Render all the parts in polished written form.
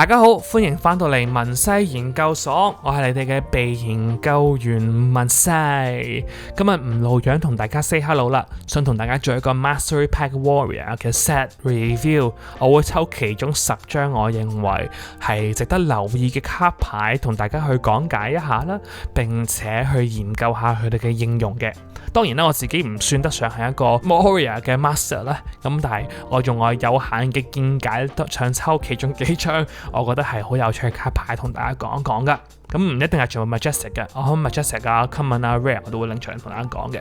大家好，歡迎翻到嚟文西研究所，我係你哋嘅被研究員文西。今日唔露樣同大家 say hello 啦，想同大家做一個 Mastery Pack Warrior 嘅 set review， 我會抽其中10張我認為係值得留意嘅卡牌，同大家去講解一下啦，並且去研究下佢哋嘅應用嘅。當然啦，我自己唔算得上係一個 Warrior 嘅 Master 啦，咁但係我用我有限嘅見解，想抽其中幾張我覺得係好有趣嘅卡牌同大家講一講噶。咁唔一定係全部 Majestic 嘅，我可能 Majestic 啊、Common 啊、Rare 我都會拎出嚟同大家講嘅。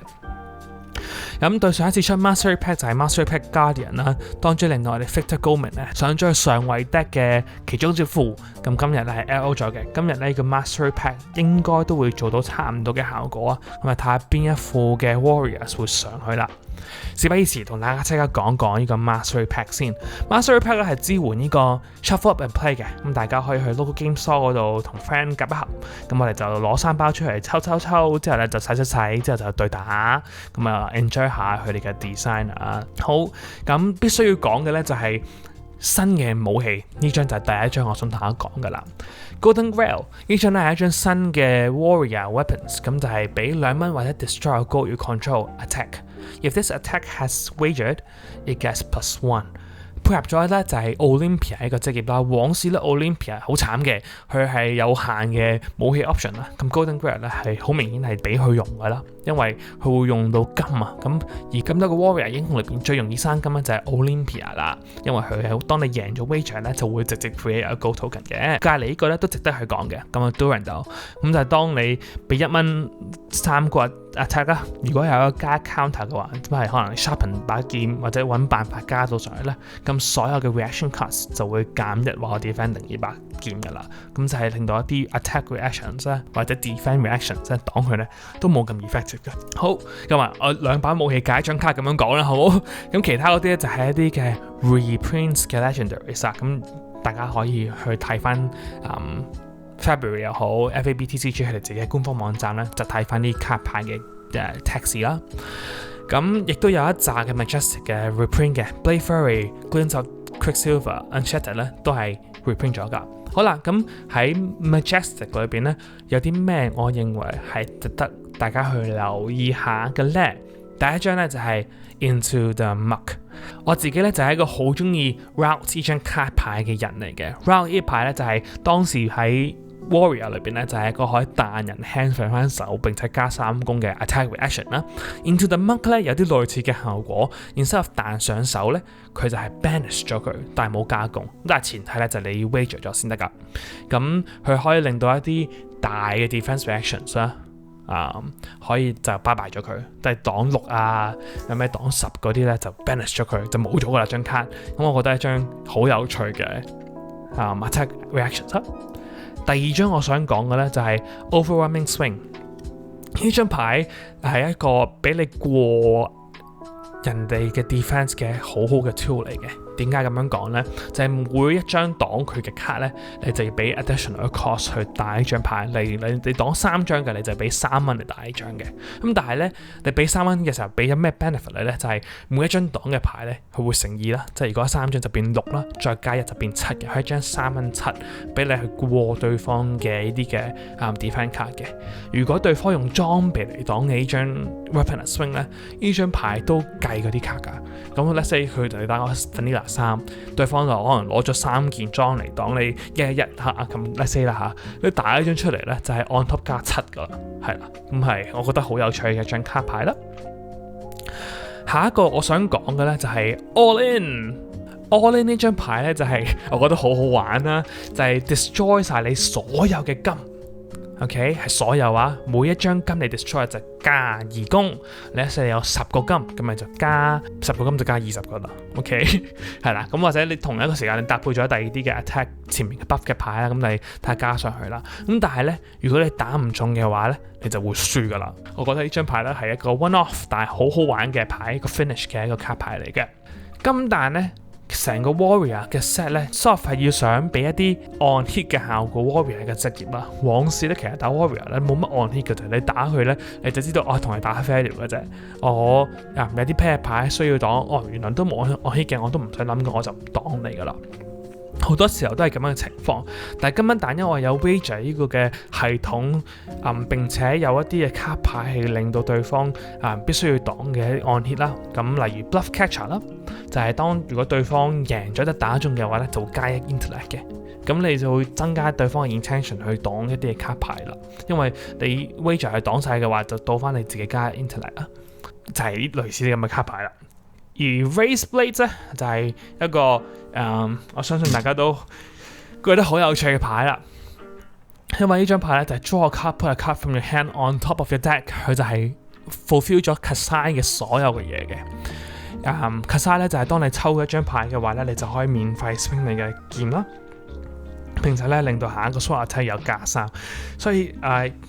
咁對上一次出 Mastery Pack 就係 Mastery Pack Guardian 啦，當中令到我哋 Victor Goldman 咧想將佢上位 deck 嘅其中一隻符，咁今日咧係 LO 咗嘅，今日呢個 Mastery Pack 應該都會做到差唔多嘅效果啊，咁啊睇下邊一副嘅 Warriors 會上去啦。事不宜遲，同大家即刻講講呢個 Mastery Pack 先。Mastery Pack 咧係支援呢個 Shuffle Up and Play 嘅，咁大家可以去 Local Game Store 嗰度同 friend 夾一盒，咁我哋就攞3包出嚟抽，之後咧就洗，之後就對打，咁啊 enjoy 下佢哋嘅 design 啊。好，咁必須要講嘅咧就係新嘅武器，呢張就係第一張我想同大家講噶啦。Golden Grail 呢張咧係一張新嘅 Warrior Weapons， 咁就係俾2蚊或者 Destroy a goal you control attack。If this attack has wagered, it gets +1。配合咗咧就係 Olympia 一個職業啦，往時咧 Olympia 好慘嘅，佢係有限嘅武器 option 啦。咁 Golden Grail 咧係好明顯係俾佢用噶啦，因為佢會用到金啊。咁而咁多個 Warrior 英雄裏邊最容易生金咧就係 Olympia 啦，因為佢係當你贏咗 wager 咧就會直接 create 一個 token 嘅。隔離呢個咧都值得去講嘅。咁啊 Durandal 咁就係當你俾1蚊3個 attack 啦，如果有一個加 counter 嘅話，咁係可能 sharpen 把劍或者揾辦法加到上去咧，咁所有嘅 reaction cost 就會減1話 defending 呢把劍噶啦，咁就係令到一啲 attack reactions 咧或者 defend reactions 即係擋佢咧都冇咁 effective 嘅。好，咁啊我2把武器解一張卡咁樣講啦，好冇？咁其他嗰啲咧就係一啲嘅 reprints 嘅 legendaries 啊，咁大家可以去睇翻February 又好 FABTCG 佢哋自己嘅官方網站咧，就睇翻啲卡牌嘅text 啦。咁亦都有一紮嘅 Majestic 嘅 reprint 嘅 Blade Fury、Glint of Quicksilver、Unshattered 咧都係 reprint 咗噶。好啦，咁喺 Majestic 裏邊咧有啲咩我認為係值得大家去留意下嘅咧？第一張咧就係 Into the Muck。我自己咧就係一個好中意 Route 呢張卡牌嘅人嚟嘅。Route 呢牌咧就係當時喺Warrior 裏邊咧就係一個可以彈人 hand 上翻手並且加3攻嘅 attack reaction 啦。Into the Muck 咧有啲類似嘅效果，然之後彈上手咧佢就係 banish 咗佢，但係冇加攻。但係前提咧就係你要 wager 咗先得噶。咁佢可以令到一啲大嘅 defense reactions 啦。可以就拜拜咗佢，但係擋6啊，有咩擋10嗰啲咧就 banish 咗佢，就冇咗噶啦張卡。咁我覺得係一張好有趣嘅attack reactions。第二張我想講嘅咧就係 Overwhelming Swing。呢張牌係一個俾你過人哋嘅 defense 嘅好好嘅 tool 嚟嘅。點解咁樣講呢？就係每一張擋佢嘅卡呢，你就要俾 additional cost 去打呢張牌。例如你擋3張嘅，你就俾3蚊嚟打呢張嘅。咁但係呢，你俾3蚊嘅時候，俾咗咩 benefit 你呢？就係每一張擋嘅牌呢，佢會乘2啦。即係如果3張就變6啦，再加1就變7嘅。係一張3蚊7，俾你去過對方嘅呢啲嘅defense 卡嘅。如果對方用裝備嚟擋你呢張 weapon swing 呢，呢張牌都計嗰啲卡㗎。咁 let's say 佢同你打個 vanilla 3，對方就可能攞咗3件裝嚟擋你111嚇咁 let's say 啦嚇，你打一張出嚟咧就係 on top 加7噶啦，係啦，咁係我覺得好有趣嘅張卡牌啦。下一個我想講嘅咧就係 All In。All In 呢張牌咧就係我覺得好好玩啦，就係 destroy 晒你所有嘅金。OK 係所有啊，每一張金你 destroy 就加2攻，你一世有10個金，咁咪就加10個金就加20個啦。OK 係啦，咁或者你同一個時間你搭配咗第二啲嘅 attack 前面嘅 buff 嘅牌啦，咁你睇下加上去啦。咁但係咧，如果你打唔中嘅話咧，你就會輸噶啦。我覺得呢張牌咧係一個 one off， 但係好好玩嘅牌，一個 finish 嘅一個卡牌嚟嘅。咁但係咧，成個 Warrior 嘅 set 咧 soft 係要想俾一啲 on hit 嘅效果 Warrior 嘅職業啦。往時咧其實打 Warrior 咧冇乜 on hit 嘅，就你打佢咧你就知道同你打 value 嘅啫。有啲 pair 牌需要擋，原來都冇 on hit 嘅，我都唔使諗嘅，我就唔擋你噶啦。好多時候都係咁樣嘅情況，但係今晚但因為有 Wager 呢個嘅系統，並且有一啲嘅卡牌係令到對方必須要擋嘅按揭啦。咁例如 Bluff Catcher 啦，就係當如果對方贏咗得打中嘅話咧，就會加一 Intellect 嘅。咁你就會增加對方嘅 intention 去擋一啲嘅卡牌啦。因為你 Wager 係擋晒嘅話，就到翻你自己加 Intellect 啦，就係類似啲咁嘅卡牌啦。而 Raise Blade 咧就係一個我相信大家都覺得好有趣嘅牌啦，因為呢張牌咧就係 draw a card, put a card from your hand on top of your deck， 佢就係 fulfill 咗 Kasai 嘅所有嘅嘢嘅。Kasai 咧就係當你抽一張牌嘅話咧，你就可以免費 swing 你嘅劍啦，並且咧令到下一個 sword attack 有加3，所以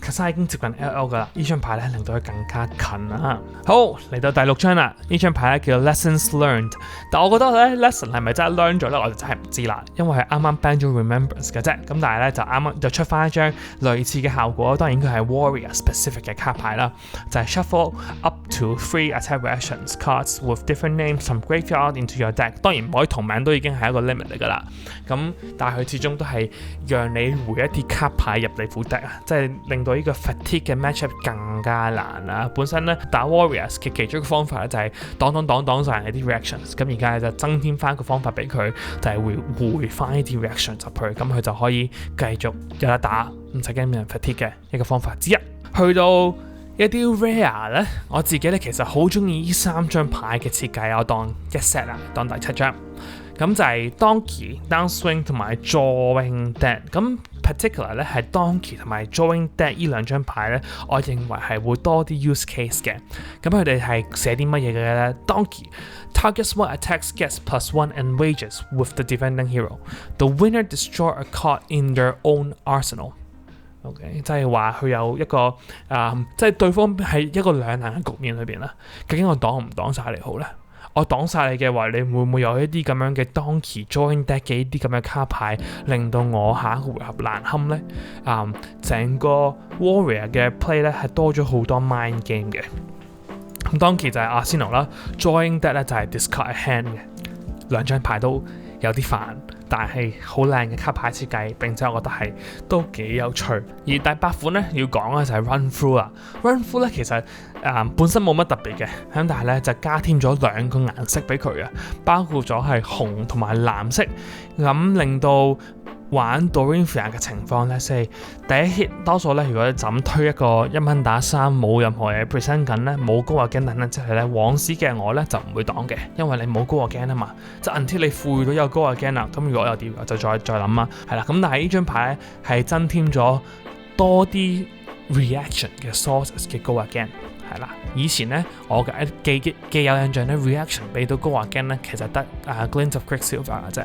Kasai 已經接近 LL 噶啦。呢張牌咧令到佢更加近啦。好，嚟到第6張啦，呢張牌咧叫 Lessons Learned， 但我覺得咧 lesson 係咪真係 learn 咗咧，我就真係唔知啦，因為係啱啱 ban 咗 Remembrance 嘅啫。咁但係咧就啱啱就出翻一張類似嘅效果，當然佢係 Warrior specific 嘅卡牌啦，就係 Shuffle up to 3 attack reactions cards with different names from graveyard into your deck。當然唔可以同名都已經係一個 limit 嚟㗎啦。咁但係佢始終都係讓你回一啲卡牌入你副 deck 啊，即係令到呢個 fatigue 嘅 matchup 更加難啦。本身咧打 Warriors 嘅其中一個方法咧就係擋晒人哋啲 reactions， 咁而家就增添翻一個方法俾佢，就係回翻呢啲 reactions 入去，咁佢就可以繼續有得打，唔使驚俾人 fatigue 嘅一個方法之一。去到一啲 rare 咧，我自己咧其實好中意呢3張牌嘅設計，我當一 set 啦，當第7張。咁就係 Donkey、Downswing 同埋 Drawing Dead。咁 particular 咧係 Donkey 同埋 Drawing Dead 呢2張牌咧，我認為係會多啲 use case 嘅。咁佢哋係寫啲乜嘢嘅咧 ？Donkey targets one attacks gets +1 and wages with the defending hero. The winner destroy a card in their own arsenal. OK， 即係話佢有一個即係對方係一個兩難嘅局面裏邊啦。究竟我擋唔擋晒你好咧？我擋晒你嘅話，你會唔會有一啲咁樣嘅 Donkey Drawing Deck 嘅呢啲咁嘅卡牌，令到我下一個回合難堪咧？成個 Warrior 嘅 play 咧係多咗好多 mind game 嘅。咁 Donkey 就係 Arsenal 啦 ，Drawing Deck 咧就係 Discard a Hand 嘅。2張牌都有啲煩，但係好靚嘅卡牌設計，並且我覺得係都幾有趣。而第8款咧要講嘅就係 Run Through 啦。Run Through 咧其實本身冇乜特別嘅，咁但係咧就加添咗2個顏色俾佢啊，包括咗係紅同埋藍色，咁令到玩 Dorinthia 嘅情況咧，即係第一 hit 多數咧，如果你就咁推一個1蚊打3，冇任何嘢 present 緊咧，冇高壓驚等等，即係咧往時嘅我咧就唔會擋嘅，因為你冇高壓驚啊嘛，即係 until 你賦予到有高壓驚啦，咁如果有啲就再諗啊，係啦，咁但係呢張牌咧係增添咗多啲 reaction 嘅 sources 嘅高壓驚。係啦，以前咧我嘅記有印象咧 reaction 俾到高壓驚咧，其實得Glint of Quicksilver 嘅啫，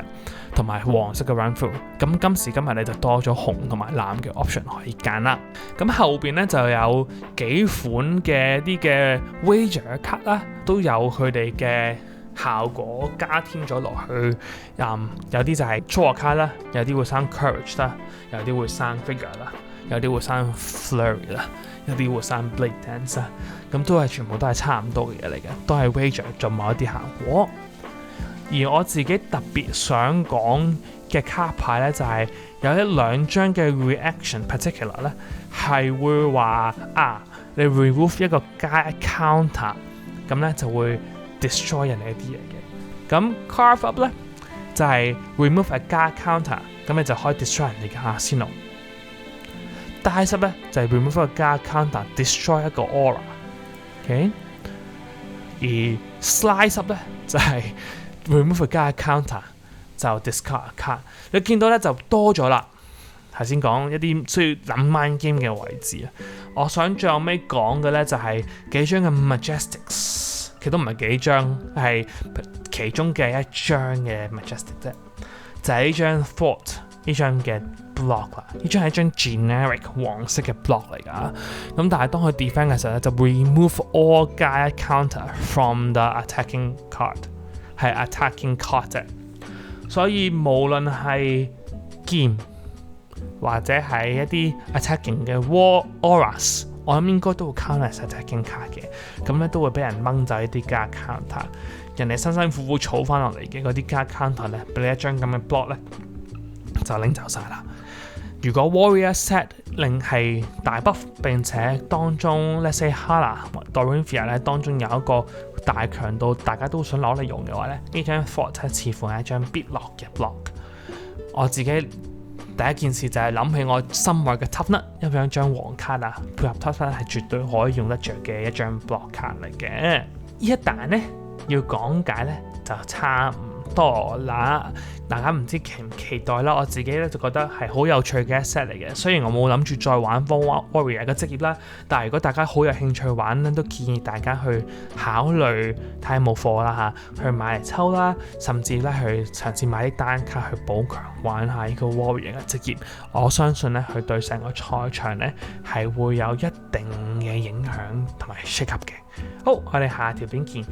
同埋黃色嘅 Run Through。咁今時今日咧就多咗紅同埋藍嘅 option 可以揀啦。咁後邊咧就有幾款嘅啲嘅 Wager 卡啦，都有佢哋嘅效果加添咗落去。有啲就係 Draw 卡啦，有啲會生 Courage 啦，有啲會生 Figure 啦，有啲會生 Flurry 啦，有啲會生 Blade Dance 啦，咁都係全部都係差唔多嘅嘢嚟嘅，都係 Wager 做某一啲效果。而我自己特別想講嘅卡牌咧，就係有1-2張嘅 Reaction Particular 咧，係會話你 remove 一個加counter， 咁咧就會 destroy 人哋一啲嘢嘅。咁 Carve Up 咧就係 remove 係加 counter， 咁你就可以 destroy 人哋嘅 Arsenal。Dice Up 咧就係 remove 一個加 counter，destroy 一個 aura。OK， 而 Slice Up 咧就係 remove 加 counter 就 discard a card。你見到咧就多咗啦。頭先講一啲需要諗 mind game 嘅位置啊，我想最後尾講嘅咧就係幾張嘅 Majestics， 其實都唔係幾張，係其中嘅一張嘅 Majestic 啫，就係呢張 Fort 呢張嘅 block 啦，呢張係一張 generic 黃色嘅 block 嚟㗎。咁但係當佢 defend 嘅時候咧，就 remove all 加 counter from the attacking card， 係 attacking card 啫。所以無論係劍或者係一啲 attacking 嘅 war auras， 我諗應該都會 counter attacking card 嘅，咁咧都會俾人掹走一啲加 counter。人哋辛辛苦苦儲翻落嚟嘅嗰啲加 counter 咧，俾你一張咁嘅 block 咧，就拎走晒啦。如果 Warrior set 令係大 buff 並且當中 Let's say Hala Dorinthia 咧當中有一個大強度，大家都想攞嚟用嘅話咧，呢張 Fort 似乎係一張必落嘅 block。我自己第一件事就係諗起我心愛嘅 Toughnut， 因為一張黃卡啊，配合 Toughnut 係絕對可以用得着嘅一張 block 卡嚟嘅。呢一彈咧要講解咧就差唔多啦，大家唔知期唔期待啦。我自己咧就覺得係好有趣嘅一 set 嚟嘅。雖然我冇諗住再玩 Warrior 嘅職業啦，但係如果大家好有興趣玩咧，都建議大家去考慮睇下冇貨啦嚇，去買嚟抽啦，甚至咧去嘗試買啲單卡去補強玩下呢個 Warrior 嘅職業。我相信咧佢對成個賽場咧係會有一定嘅影響同埋 shake up 嘅。好，我哋下條片見。